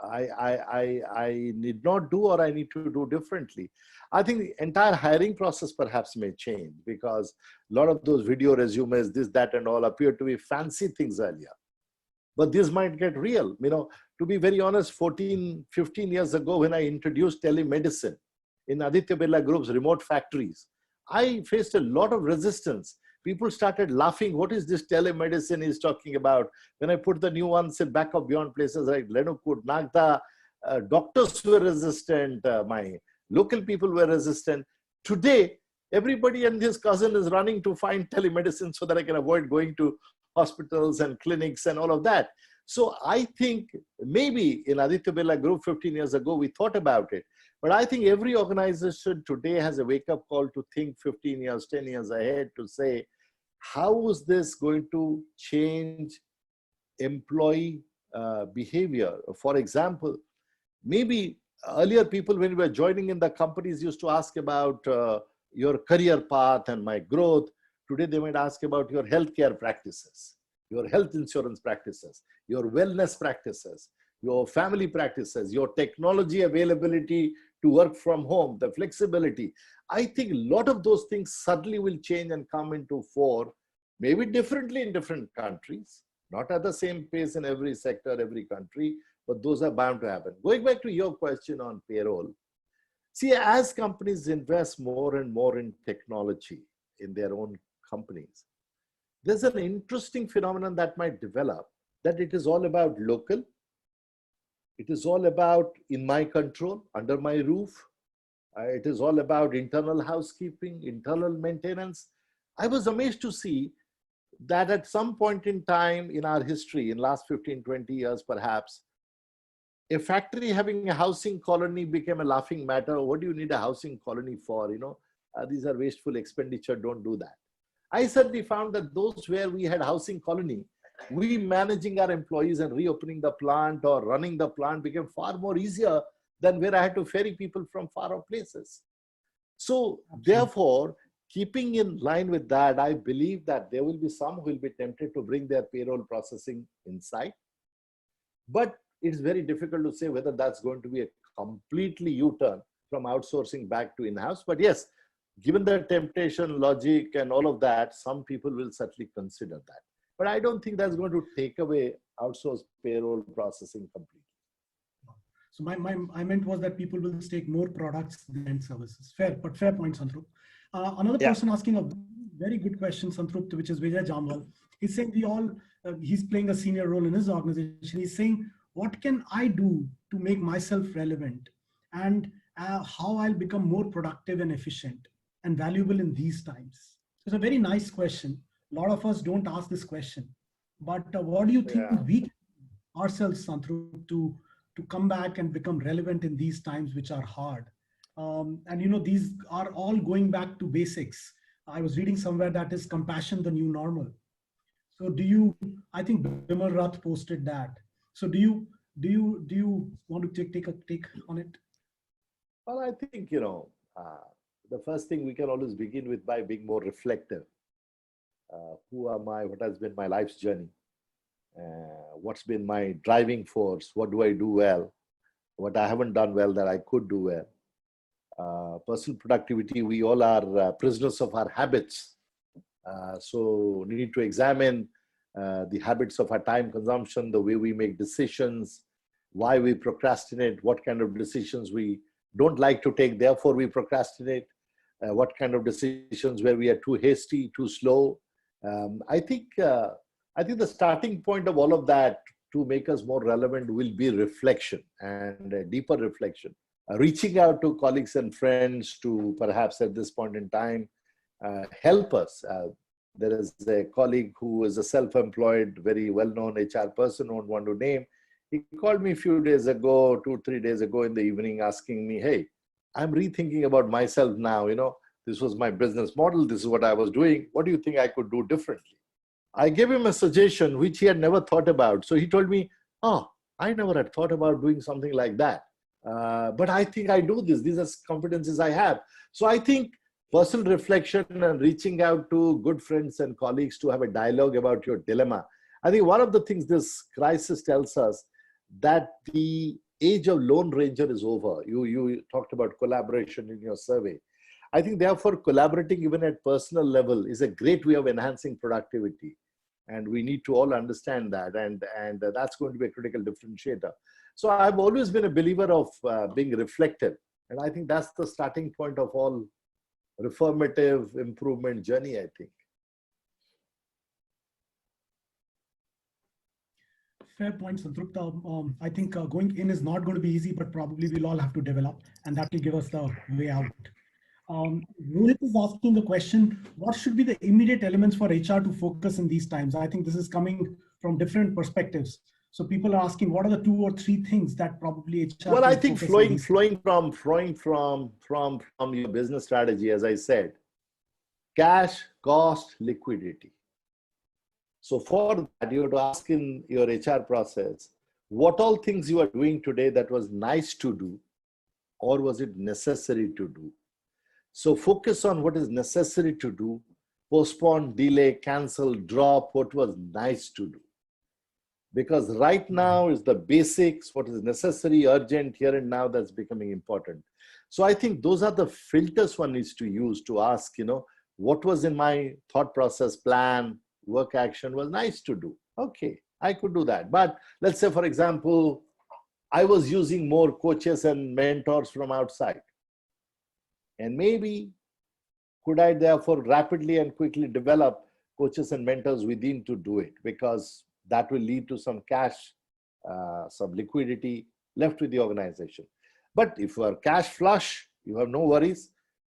C: I need not do or I need to do differently. I think the entire hiring process perhaps may change, because a lot of those video resumes, this, that, and all appear to be fancy things earlier. But this might get real. To be very honest, 14, 15 years ago, when I introduced telemedicine in Aditya Birla Group's remote factories, I faced a lot of resistance. People started laughing. What is this telemedicine he's talking about? When I put the nuance in back of beyond places like Lenukut, Nagda, doctors were resistant. My local people were resistant. Today, everybody and his cousin is running to find telemedicine so that I can avoid going to hospitals and clinics and all of that. So I think maybe in Aditya Birla Group 15 years ago, we thought about it. But I think every organization today has a wake-up call to think 15 years, 10 years ahead to say, how is this going to change employee behavior? For example, maybe earlier people, when we were joining in the companies, used to ask about your career path and my growth. Today, they might ask about your healthcare practices, your health insurance practices, your wellness practices, your family practices, your technology availability to work from home, the flexibility. I think a lot of those things suddenly will change and come into fore, maybe differently in different countries, not at the same pace in every sector, every country, but those are bound to happen. Going back to your question on payroll, see, as companies invest more and more in technology in their own companies, there's an interesting phenomenon that might develop, that it is all about local. It is all about in my control, under my roof. It is all about internal housekeeping, internal maintenance. I was amazed to see that at some point in time in our history, in last 15, 20 years perhaps, a factory having a housing colony became a laughing matter. What do you need a housing colony for? These are wasteful expenditure, don't do that. I certainly found that those where we had housing colony, we managing our employees and reopening the plant or running the plant became far more easier than where I had to ferry people from far off places. So therefore, keeping in line with that, I believe that there will be some who will be tempted to bring their payroll processing inside. But it's very difficult to say whether that's going to be a completely U-turn from outsourcing back to in-house. But yes, given the temptation, logic, and all of that, some people will certainly consider that. But I don't think that's going to take away outsourced payroll processing completely.
B: So I meant was that people will take more products than services. Fair point, Santrupt. Another person asking a very good question, Santrupt, which is Vijay Jamwal. He's saying he's playing a senior role in his organization. He's saying, what can I do to make myself relevant, and how I'll become more productive and efficient and valuable in these times? It's a very nice question. A lot of us don't ask this question, but what do you think we can do ourselves, Santrupt, to come back and become relevant in these times which are hard? And these are all going back to basics. I was reading somewhere that is compassion the new normal. So I think Bimal Rath posted that. So do you want to take a take on it?
C: Well, I think, the first thing we can always begin with by being more reflective. Who am I? What has been my life's journey? What's been my driving force? What do I do well? What I haven't done well that I could do well? Personal productivity, we all are prisoners of our habits. So we need to examine the habits of our time consumption, the way we make decisions, why we procrastinate, what kind of decisions we don't like to take, therefore we procrastinate, what kind of decisions where we are too hasty, too slow. I think the starting point of all of that to make us more relevant will be reflection and a deeper reflection. Reaching out to colleagues and friends to perhaps at this point in time help us. There is a colleague who is a self-employed, very well-known HR person, I don't want to name. He called me a few days ago, 2-3 days ago in the evening, asking me, hey, I'm rethinking about myself now. This was my business model. This is what I was doing. What do you think I could do differently? I gave him a suggestion which he had never thought about. So he told me, oh, I never had thought about doing something like that. But I think I do this. These are competencies I have. So I think personal reflection and reaching out to good friends and colleagues to have a dialogue about your dilemma. I think one of the things this crisis tells us that the age of Lone Ranger is over. You talked about collaboration in your survey. I think therefore collaborating even at personal level is a great way of enhancing productivity. And we need to all understand that. And that's going to be a critical differentiator. So I've always been a believer of being reflective. And I think that's the starting point of all reformative improvement journey, I think.
B: Fair point, Santrupt. I think going in is not going to be easy, but probably we'll all have to develop, and that will give us the way out. Rohit is asking the question, what should be the immediate elements for HR to focus in these times? I think this is coming from different perspectives. So people are asking, what are the 2 or 3 things that probably HR?
C: Well, I think flowing from your business strategy, as I said, cash, cost, liquidity. So for that, you have to ask in your HR process, what all things you are doing today that was nice to do, or was it necessary to do? So focus on what is necessary to do, postpone, delay, cancel, drop what was nice to do. Because right now is the basics, what is necessary, urgent, here and now, that's becoming important. So I think those are the filters one needs to use to ask, what was in my thought process, plan, work action was nice to do. Okay, I could do that. But let's say, for example, I was using more coaches and mentors from outside. And maybe could I therefore rapidly and quickly develop coaches and mentors within to do it, because that will lead to some cash, some liquidity left with the organization. But if you are cash flush, you have no worries.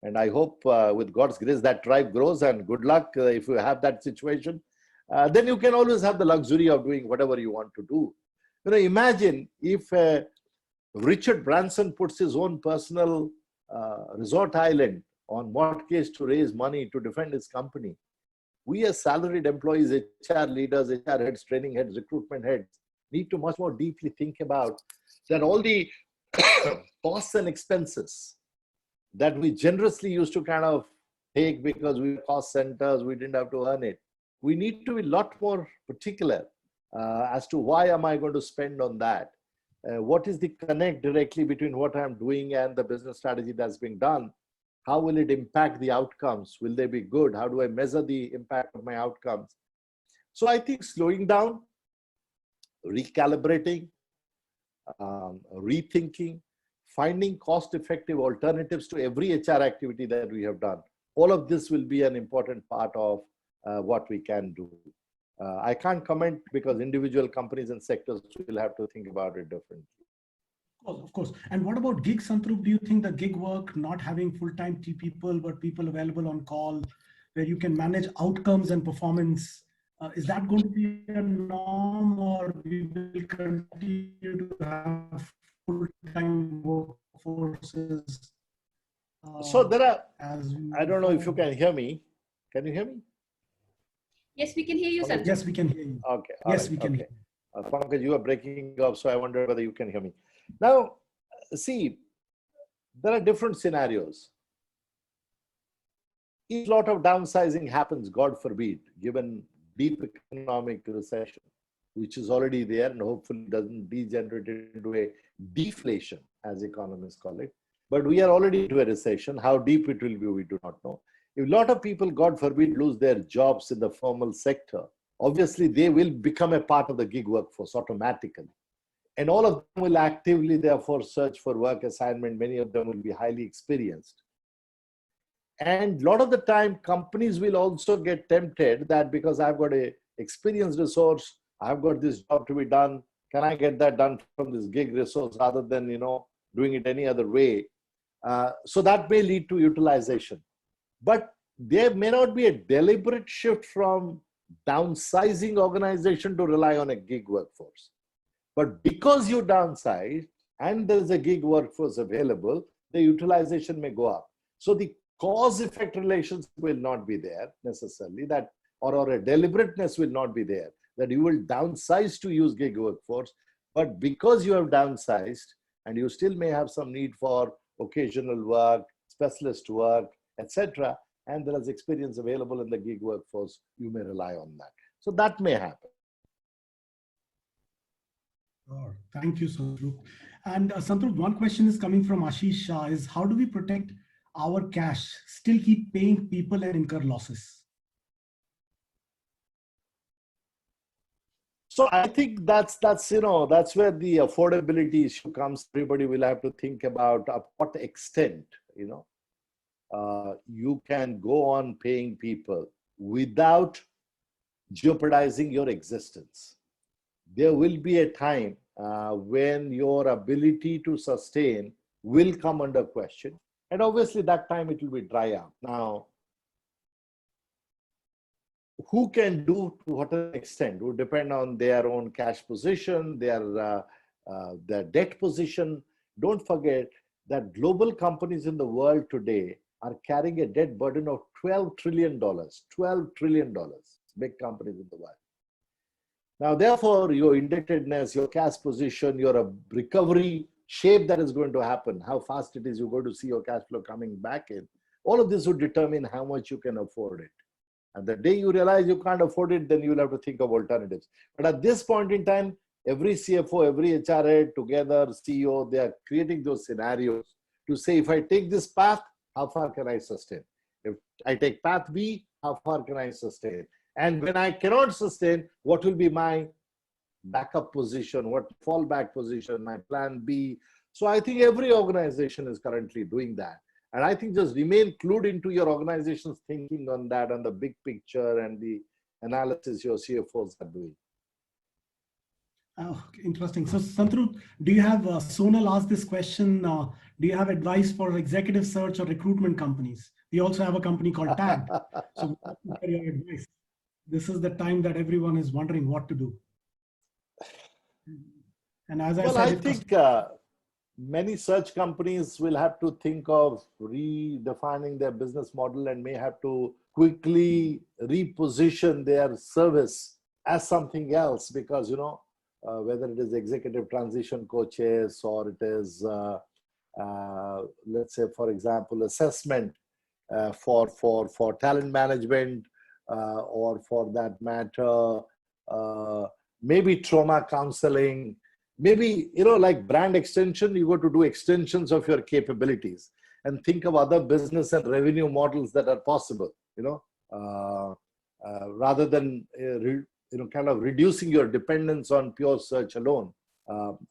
C: And I hope with God's grace that tribe grows, and good luck if you have that situation. Then you can always have the luxury of doing whatever you want to do. Imagine if Richard Branson puts his own personal resort island on mortgage to raise money to defend his company. We as salaried employees, HR leaders, HR heads, training heads, recruitment heads, need to much more deeply think about that all the costs and expenses that we generously used to kind of take because we were cost centers, we didn't have to earn it. We need to be a lot more particular as to why am I going to spend on that? What is the connect directly between what I'm doing and the business strategy that's being done? How will it impact the outcomes? Will they be good? How do I measure the impact of my outcomes? So I think slowing down, recalibrating, rethinking, finding cost-effective alternatives to every HR activity that we have done. All of this will be an important part of what we can do. I can't comment because individual companies and sectors will have to think about it differently.
B: Of course. And what about gigs, Santrupt? Do you think the gig work, not having full-time people, but people available on call, where you can manage outcomes and performance, is that going to be a norm, or we will continue to have full-time workforces?
C: So there are, I don't know if you can hear me. Can you hear me?
A: Yes, we can hear you, Santrupt.
B: Yes, we can hear you.
C: Okay.
B: Yes, we can hear
C: you. Pankaj, you are breaking up, so I wonder whether you can hear me. Now, see, there are different scenarios. If a lot of downsizing happens, God forbid, given deep economic recession, which is already there and hopefully doesn't degenerate into a deflation, as economists call it. But we are already into a recession. How deep it will be, we do not know. If a lot of people, God forbid, lose their jobs in the formal sector, obviously they will become a part of the gig workforce automatically. And all of them will actively, therefore, search for work assignment. Many of them will be highly experienced. And a lot of the time, companies will also get tempted that because I've got an experienced resource, I've got this job to be done, can I get that done from this gig resource rather than, doing it any other way? So that may lead to utilization. But there may not be a deliberate shift from downsizing organization to rely on a gig workforce. But because you downsize and there is a gig workforce available, the utilization may go up. So the cause-effect relations will not be there necessarily, that or a deliberateness will not be there, that you will downsize to use gig workforce, but because you have downsized and you still may have some need for occasional work, specialist work, etc., and there is experience available in the gig workforce, you may rely on that. So that may happen.
B: Sure. Thank you, Santrupt. And Santrupt, one question is coming from Ashish Shah is, how do we protect our cash, still keep paying people and incur losses?
C: So I think that's where the affordability issue comes. Everybody will have to think about up what extent, you can go on paying people without jeopardizing your existence. There will be a time when your ability to sustain will come under question. And obviously that time it will be dry up. Now, who can do to what extent would depend on their own cash position, their debt position. Don't forget that global companies in the world today are carrying a debt burden of $12 trillion. $12 trillion, big companies in the world. Now, therefore, your indebtedness, your cash position, your recovery shape that is going to happen, how fast it is you're going to see your cash flow coming back in, all of this would determine how much you can afford it. And the day you realize you can't afford it, then you'll have to think of alternatives. But at this point in time, every CFO, every HR head together, CEO, they are creating those scenarios to say, if I take this path, how far can I sustain? If I take path B, how far can I sustain? And when I cannot sustain, what will be my backup position, what fallback position, my plan B? So I think every organization is currently doing that. And I think just remain clued into your organization's thinking on that, on the big picture and the analysis your CFOs are doing.
B: Oh, interesting. So Santrupt, do you have, Sonal asked this question, do you have advice for executive search or recruitment companies? We also have a company called Tag. So what your advice? This is the time that everyone is wondering what to do. And as I said,
C: I think many search companies will have to think of redefining their business model and may have to quickly reposition their service as something else because, whether it is executive transition coaches or it is, let's say, for example, assessment for talent management or for that matter, maybe trauma counseling, maybe, like brand extension, you got to do extensions of your capabilities and think of other business and revenue models that are possible, rather than, kind of reducing your dependence on pure search alone.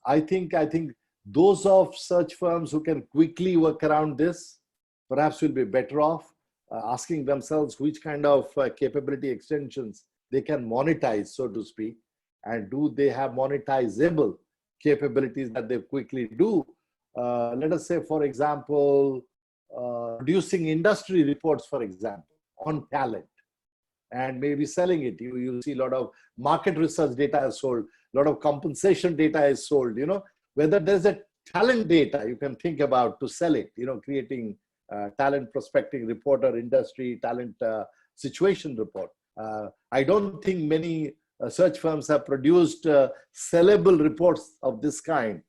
C: I think those of search firms who can quickly work around this perhaps will be better off asking themselves which kind of capability extensions they can monetize, so to speak, and do they have monetizable capabilities that they quickly do. Let us say, for example, producing industry reports, for example, on talent, and maybe selling it. You see a lot of market research data is sold, a lot of compensation data is sold, whether there's a talent data you can think about to sell it, creating talent prospecting report or industry talent situation report. I don't think many search firms have produced sellable reports of this kind.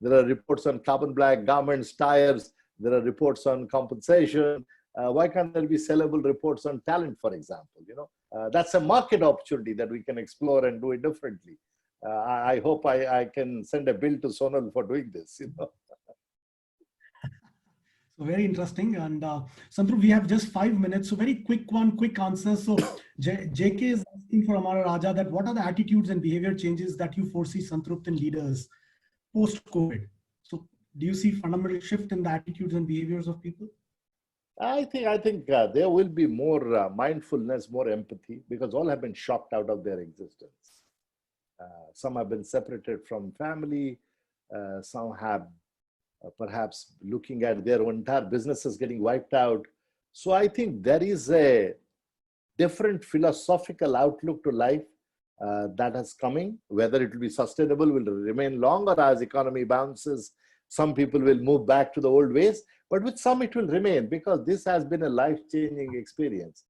C: There are reports on carbon black garments, tires. There are reports on compensation. Why can't there be sellable reports on talent, for example? That's a market opportunity that we can explore and do it differently. I hope I can send a bill to Sonal for doing this.
B: So very interesting. And Santrupt, we have just 5 minutes. So very quick answer. So JK is asking for Amara Raja that what are the attitudes and behavior changes that you foresee, Santrupt, in leaders post-COVID? So do you see fundamental shift in the attitudes and behaviors of people?
C: I think there will be more mindfulness, more empathy, because all have been shocked out of their existence. Some have been separated from family. Some have perhaps looking at their entire businesses getting wiped out. So I think there is a different philosophical outlook to life that is coming. Whether it will be sustainable, will remain long, or as economy bounces, some people will move back to the old ways. But with some, it will remain, because this has been a life-changing experience.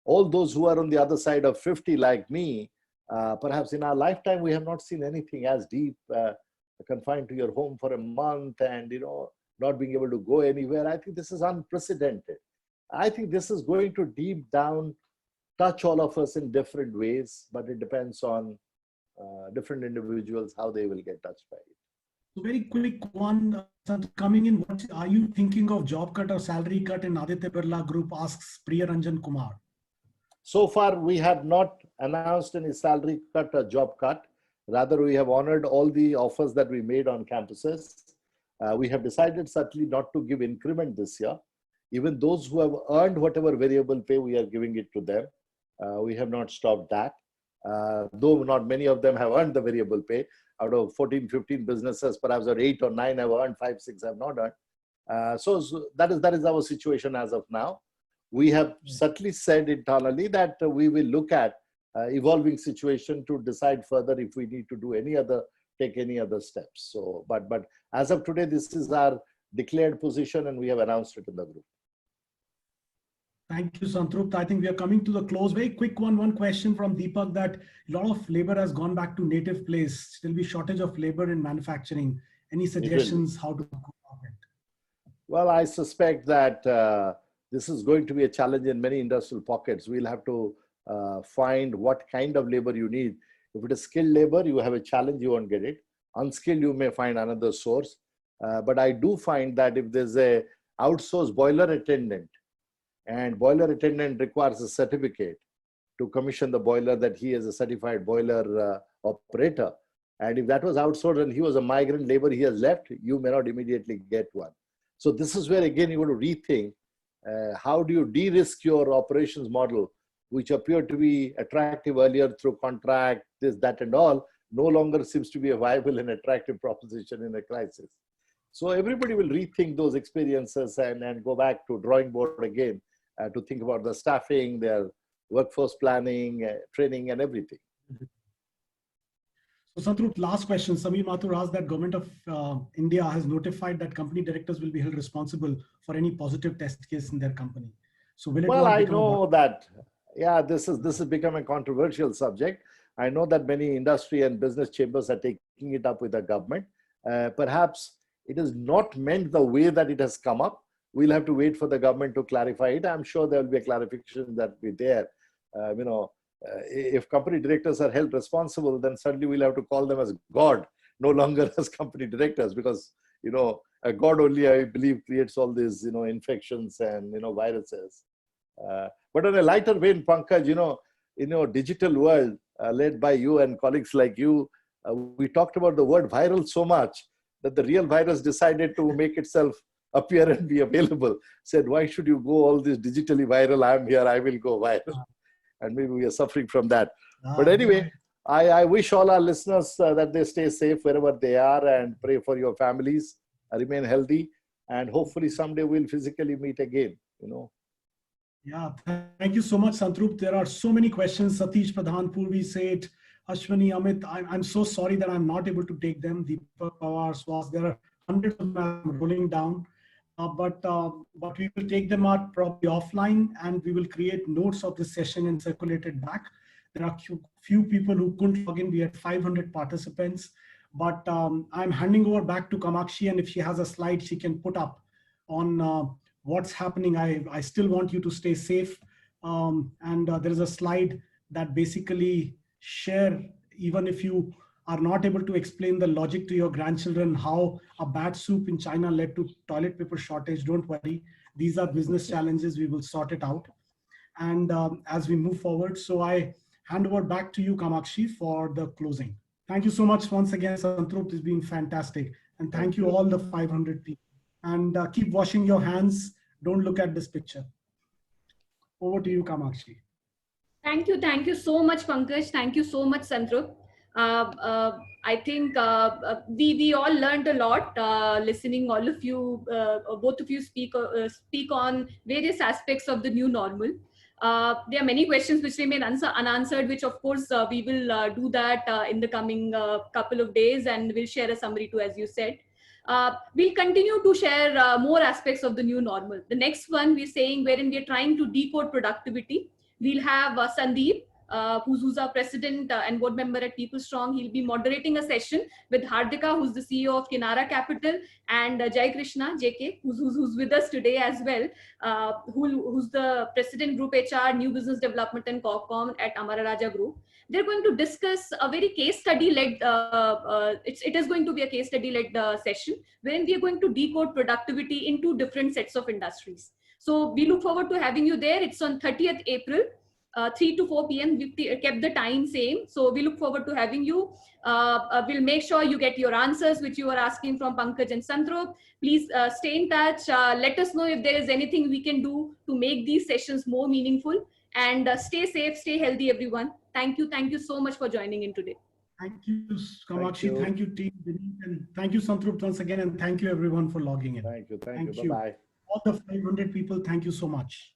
C: All those who are on the other side of 50, like me, perhaps in our lifetime, we have not seen anything as deep, confined to your home for a month and, not being able to go anywhere. I think this is unprecedented. I think this is going to deep down touch all of us in different ways, but it depends on different individuals, how they will get touched by it.
B: So very quick one, coming in, what are you thinking of, job cut or salary cut in Aditya Birla Group, asks Priya Ranjan Kumar.
C: So far, we have not announced any salary cut or job cut. Rather, we have honored all the offers that we made on campuses. We have decided certainly not to give increment this year. Even those who have earned whatever variable pay, we are giving it to them. We have not stopped that. Though not many of them have earned the variable pay. Out of 14, 15 businesses, perhaps 8 or 9 have earned, 5, 6 have not earned. So that is our situation as of now. We have certainly said internally that we will look at evolving situation to decide further if we need to take any other steps. So, but as of today, this is our declared position, and we have announced it in the group.
B: Thank you, Santrupt. I think we are coming to the close. Very quick one question from Deepak, that a lot of labor has gone back to native place. Still be shortage of labor in manufacturing. Any suggestions how to go about it?
C: Well, I suspect that this is going to be a challenge in many industrial pockets. We'll have to find what kind of labor you need. If it is skilled labor, you have a challenge, you won't get it. Unskilled, you may find another source. But I do find that if there's a outsourced boiler attendant, and boiler attendant requires a certificate to commission the boiler, that he is a certified boiler operator. And if that was outsourced and he was a migrant labor, he has left, you may not immediately get one. So this is where, again, you want to rethink how do you de-risk your operations model, which appeared to be attractive earlier through contract, this, that, and all, no longer seems to be a viable and attractive proposition in a crisis. So everybody will rethink those experiences and go back to drawing board again to think about the staffing, their workforce planning, training, and everything.
B: So Santrupt, last question. Samir Mathur asked that government of India has notified that company directors will be held responsible for any positive test case in their company. So will it?
C: Well, I know that, yeah, this has become a controversial subject. I know that many industry and business chambers are taking it up with the government. Perhaps it is not meant the way that it has come up. We'll have to wait for the government to clarify it. I'm sure there will be a clarification that will be there. If company directors are held responsible, then certainly we'll have to call them as God, no longer as company directors, because, a God only, I believe, creates all these, infections and, viruses. But on a lighter vein, Pankaj, in digital world led by you and colleagues like you, we talked about the word viral so much that the real virus decided to make itself appear and be available. Said, why should you go all this digitally viral? I'm here, I will go viral. And maybe we are suffering from that. But anyway, I wish all our listeners that they stay safe wherever they are, and pray for your families, remain healthy, and hopefully someday we'll physically meet again,
B: Yeah, thank you so much, Santrupt. There are so many questions. Satish Pradhan, Purvi Seth, Ashwani, Amit. I'm so sorry that I'm not able to take them. Deepak Pawar, Swas, there are hundreds of them rolling down. But we will take them out probably offline, and we will create notes of this session and circulate it back. There are few people who couldn't log in. We had 500 participants. But I'm handing over back to Kamakshi, and if she has a slide she can put up on what's happening. I still want you to stay safe. And there is a slide that basically share, even if you are not able to explain the logic to your grandchildren, how a bad soup in China led to toilet paper shortage, don't worry. These are business challenges. We will sort it out. And as we move forward, so I hand over back to you, Kamakshi, for the closing. Thank you so much once again, Santrupt. It's been fantastic. And thank you all the 500 people. And keep washing your hands. Don't look at this picture. Over to you, Kamakshi.
A: Thank you so much, Pankaj. Thank you so much, Santrupt. I think we all learned a lot listening all of you, both of you speak on various aspects of the new normal. There are many questions which remain unanswered, which of course we will do that in the coming couple of days, and we'll share a summary too, as you said. We'll continue to share more aspects of the new normal. The next one we're saying, wherein we're trying to decode productivity. We'll have Sandeep, who's our president and board member at PeopleStrong. He'll be moderating a session with Hardika, who's the CEO of Kinara Capital, and Jai Krishna, JK, who's with us today as well, who's the president Group HR, New Business Development and Corpcom at Amara Raja Group. They're going to discuss a very case study led, it is going to be a case study led session, wherein we are going to decode productivity into different sets of industries. So we look forward to having you there. It's on 30th April, 3 to 4 p.m. We've kept the time same. So we look forward to having you. We'll make sure you get your answers, which you are asking from Pankaj and Santrupt. Please stay in touch. Let us know if there is anything we can do to make these sessions more meaningful. And stay safe, stay healthy, everyone. Thank you. Thank you so much for joining in today.
B: Thank you, Kamakshi. Thank you, team. And thank you, Santrupt, once again. And thank you, everyone, for logging in.
C: Thank you. Bye-bye.
B: All the 500 people, thank you so much.